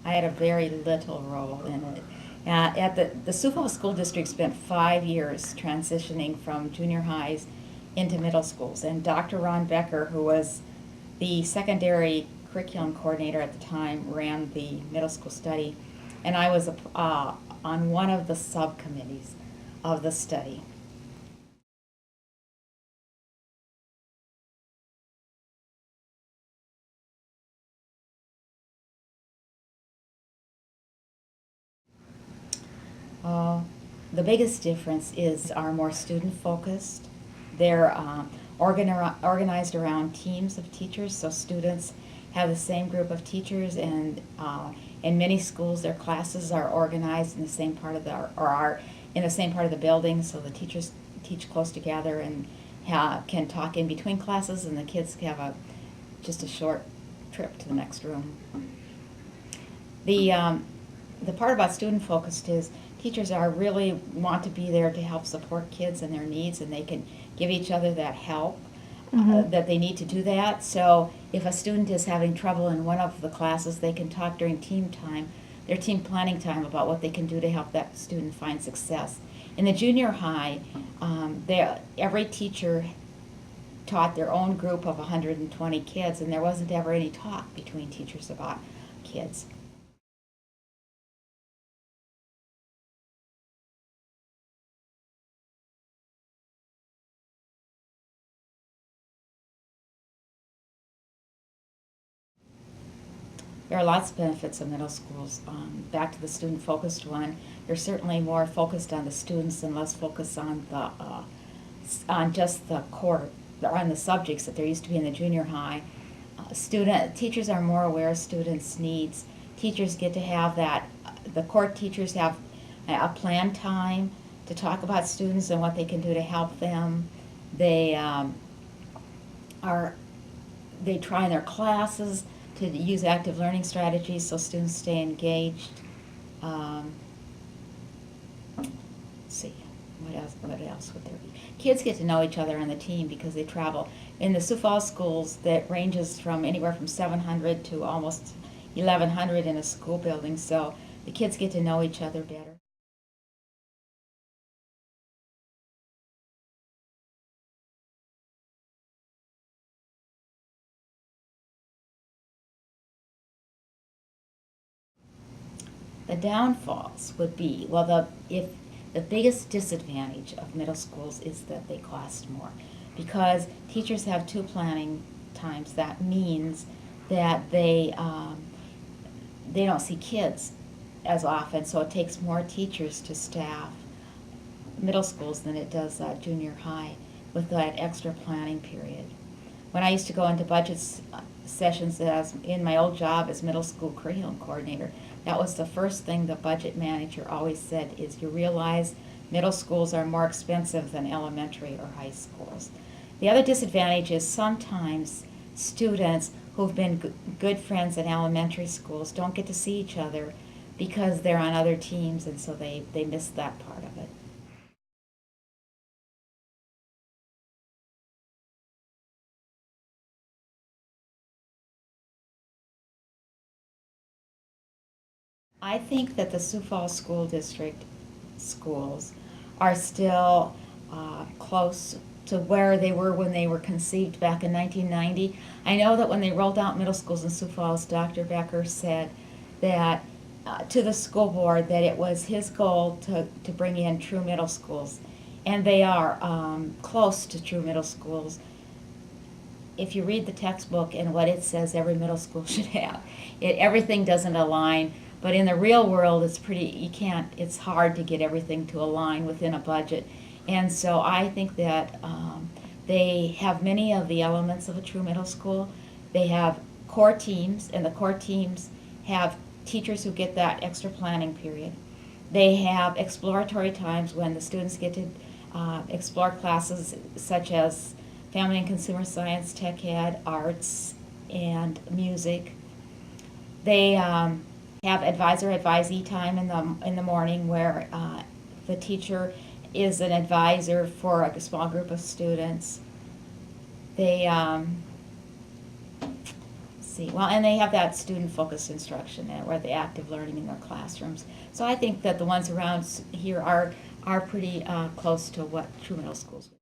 I had a very little role in it. At the Sioux Falls School District spent 5 years transitioning from junior highs into middle schools. And Dr. Ron Becker, who was the secondary curriculum coordinator at the time, ran the middle school study. And I was on one of the subcommittees of the study. Uh, the biggest difference is are more student focused. They're organized around teams of teachers, so students have the same group of teachers, and in many schools, their classes are organized in the same part of the or are in the same part of the building, so the teachers teach close together and can talk in between classes, and the kids have just a short trip to the next room. The the part about student focused is teachers are really want to be there to help support kids and their needs, and they can give each other that help that they need to do that. So if a student is having trouble in one of the classes, they can talk during team time, their team planning time, about what they can do to help that student find success. In the junior high, every teacher taught their own group of 120 kids, and there wasn't ever any talk between teachers about kids. There are lots of benefits of middle schools. Back to the student-focused one, they're certainly more focused on the students and less focused on on just the core, on the subjects that there used to be in the junior high. Teachers are more aware of students' needs. Teachers get to have that. The core teachers have a planned time to talk about students and what they can do to help them. They are they try in their classes to use active learning strategies so students stay engaged. Um, let's see, what else would there be? Kids get to know each other on the team because they travel. In the Sioux Falls schools, that ranges from anywhere from 700 to almost 1,100 in a school building, so the kids get to know each other better. The downfalls would be, well, if the biggest disadvantage of middle schools is that they cost more. Because teachers have two planning times, that means that they don't see kids as often, so it takes more teachers to staff middle schools than it does junior high with that extra planning period. When I used to go into sessions as in my old job as middle school curriculum coordinator, that was the first thing the budget manager always said is you realize middle schools are more expensive than elementary or high schools. The other disadvantage is sometimes students who've been good friends in elementary schools don't get to see each other because they're on other teams, and so they miss that part of it. I think that the Sioux Falls School District schools are still close to where they were when they were conceived back in 1990. I know that when they rolled out middle schools in Sioux Falls, Dr. Becker said that to the school board that it was his goal to bring in true middle schools. And they are close to true middle schools. If you read the textbook and what it says every middle school should have, everything doesn't align. But in the real world, it's hard to get everything to align within a budget. And so I think that they have many of the elements of a true middle school. They have core teams, and the core teams have teachers who get that extra planning period. They have exploratory times when the students get to explore classes such as family and consumer science, tech ed, arts, and music. They have advisor-advisee time in the morning where the teacher is an advisor for a small group of students. They let's see. Well, and they have that student-focused instruction where the active learning in their classrooms. So I think that the ones around here are pretty close to what true middle schools.